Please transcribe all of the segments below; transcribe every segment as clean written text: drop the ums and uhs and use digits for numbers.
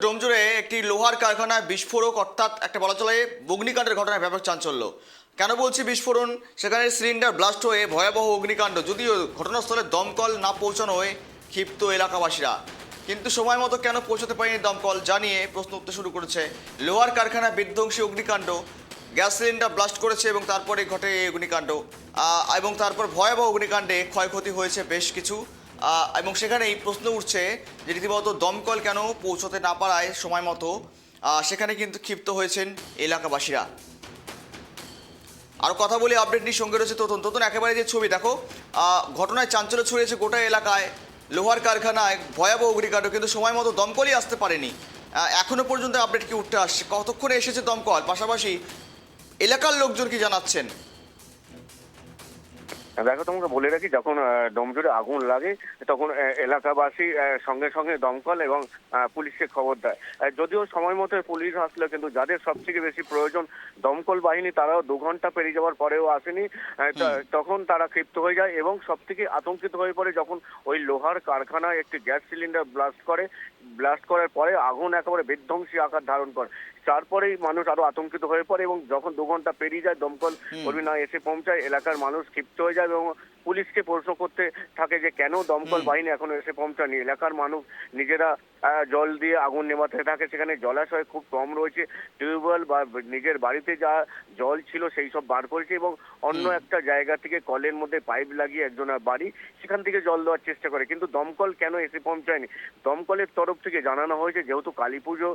ডোমজুড়ে একটি লোহার কারখানায় বিস্ফোরক অর্থাৎ একটা বলা চলে অগ্নিকাণ্ডের ঘটনায় ব্যাপক চাঞ্চল্য। কেন বলছি বিস্ফোরণ? সেখানে সিলিন্ডার ব্লাস্ট হয়ে ভয়াবহ অগ্নিকাণ্ড, যদিও ঘটনাস্থলে দমকল না পৌঁছানোয় ক্ষিপ্ত এলাকাবাসীরা। কিন্তু সময় মতো কেন পৌঁছতে পারেনি দমকল জানিয়ে প্রশ্ন উঠতে শুরু করেছে। লোহার কারখানায় বিধ্বংসী অগ্নিকাণ্ড, গ্যাস সিলিন্ডার ব্লাস্ট করেছে এবং তারপরে ঘটে এই অগ্নিকাণ্ড। এবং তারপর ভয়াবহ অগ্নিকাণ্ডে ক্ষয়ক্ষতি হয়েছে বেশ কিছু। এবং সেখানেই প্রশ্ন উঠছে যে রীতিমতো দমকল কেন পৌঁছতে না পারায় সময় মতো, সেখানে কিন্তু ক্ষিপ্ত হয়েছেন এলাকাবাসীরা। আর কথা বলি আপডেট নিয়ে, সঙ্গে রয়েছে তোতন। একেবারে যে ছবি দেখো, ঘটনায় চাঞ্চল্য ছড়িয়েছে গোটা এলাকায়। লোহার কারখানায় ভয়াবহ অগ্নিকাণ্ড, কিন্তু সময় মতো দমকলই আসতে পারেনি। এখনো পর্যন্ত আপডেট কি উঠতে আসছে, কতক্ষণে এসেছে দমকল, পাশাপাশি এলাকার লোকজন কি জানাচ্ছেন? দেখো, তোমাকে বলে রাখি, যখন ডোমজুড়ে আগুন লাগে তখন এলাকাবাসী সঙ্গে সঙ্গে দমকল এবং পুলিশকে খবর দেয়। যদিও সময় মতো পুলিশ আসলো, কিন্তু যাদের সব থেকে বেশি প্রয়োজন দমকল বাহিনী, তারাও 2 ঘন্টা পেরিয়ে যাওয়ার পরেও আসেনি। তখন তারা ক্ষিপ্ত হয়ে যায় এবং সব থেকে আতঙ্কিত হয়ে পড়ে যখন ওই লোহার কারখানায় একটি গ্যাস সিলিন্ডার ব্লাস্ট করার পরে আগুন একেবারে বিধ্বংসী আকার ধারণ করে। তারপরেই মানুষ আরো আতঙ্কিত হয়ে পড়ে এবং যখন 2 ঘন্টা পেরিয়ে যায় দমকল কর্মী না এসে পৌঁছায়, এলাকার মানুষ ক্ষিপ্ত হয়ে যায় এবং পুলিশকে প্রশ্ন করতে থাকে যে কেন দমকল বাহিনী এখনো এসে পৌঁছায়নি। এলাকার মানুষ নিজেরা জল দিয়ে আগুন নেভাতে থাকে। সেখানে জলাশয় খুব কম রয়েছে, টিউবওয়েল বা নিজের বাড়িতে যা জল ছিল সেই সব বার করেছে এবং অন্য একটা জায়গা থেকে কলের মধ্যে পাইপ লাগিয়ে একজনের বাড়ি, সেখান থেকে জল দেওয়ার চেষ্টা করে। কিন্তু দমকল কেন এসে পৌঁছায়নি? দমকলের তরফ থেকে জানানো হয়েছে যেহেতু কালী পুজো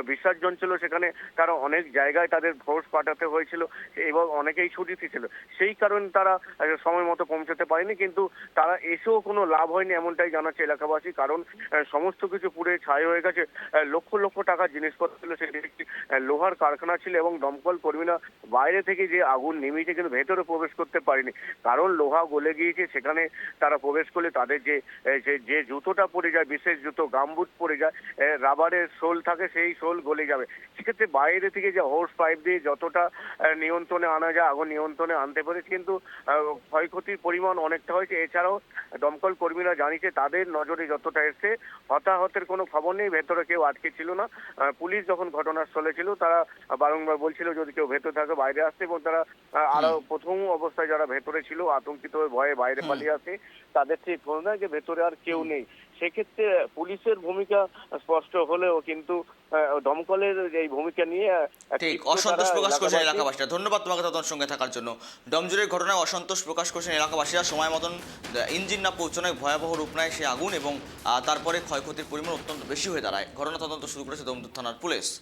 বিসর্জন ছিল, সেখানে তারা অনেক জায়গায় তাদের ফোর্স পাঠাতে হয়েছিল এবং অনেকেই ছুটিতে ছিল, সেই কারণে তারা সময় মতো পৌঁছাতে পারেনি। কিন্তু তারা এসেও কোনো লাভ হয়নি এমনটাই জানাচ্ছে এলাকাবাসী, কারণ সমস্ত কিছু পুড়ে ছাই হয়ে গেছে। লক্ষ লক্ষ টাকার জিনিসপত্র ছিল, সেটি একটি লোহার কারখানা ছিল এবং দমকল কর্মীরা বাইরে থেকে যে আগুন নেমেছে কিন্তু ভেতরে প্রবেশ করতে পারেনি, কারণ লোহা গলে গিয়েছে। সেখানে তারা প্রবেশ করলে তাদের যে জুতোটা পরে যায়, বিশেষ জুতো গামবুট পরে যায়, রাবারের শোল থাকে, সেই শোল গলে যাবে। সেক্ষেত্রে বাইরে থেকে যে হোস পাইপ দিয়ে যতটা নিয়ন্ত্রণে আনা যায় আগুন নিয়ন্ত্রণে আনতে পেরেছে, কিন্তু ক্ষয়ক্ষতির পরিমাণ অনেকটা হয়েছে। এছাড়াও দমকল কর্মীরা জানিয়েছে তাদের নজরে যতটা এসছে হতাহতের কোনো খবর নেই, ভেতরে কেউ আটকে ছিল না। পুলিশ যখন ঘটনাস্থলে ছিল তারা বারংবার বলছিল যদি কেউ ভেতরে থাকে বাইরে আসতে, এবং তারা আরো প্রথম অবস্থায় যারা ভেতরে ছিল আতঙ্কিত হয়ে ভয়ে বাইরে পালিয়ে আসে, তাদের ঠিক হলো না যে ভেতরে আর কেউ নেই। সেক্ষেত্রে পুলিশের ভূমিকা স্পষ্ট হলেও কিন্তু দমকলের এই ভূমিকা নিয়ে ঠিক অসন্তোষ প্রকাশ করছেন এলাকাবাসীরা। ধন্যবাদ তোমাকে তোতন সঙ্গে থাকার জন্য। ডোমজুড়ের ঘটনায় অসন্তোষ প্রকাশ করছেন এলাকাবাসীরা। সময় মতন ইঞ্জিন না পৌঁছানোয় ভয়াবহ রূপ নেয় সে আগুন এবং তারপরে ক্ষয়ক্ষতির পরিমাণ অত্যন্ত বেশি হয়ে দাঁড়ায়। ঘটনা তদন্ত শুরু করেছে ডোমজুড় থানার পুলিশ।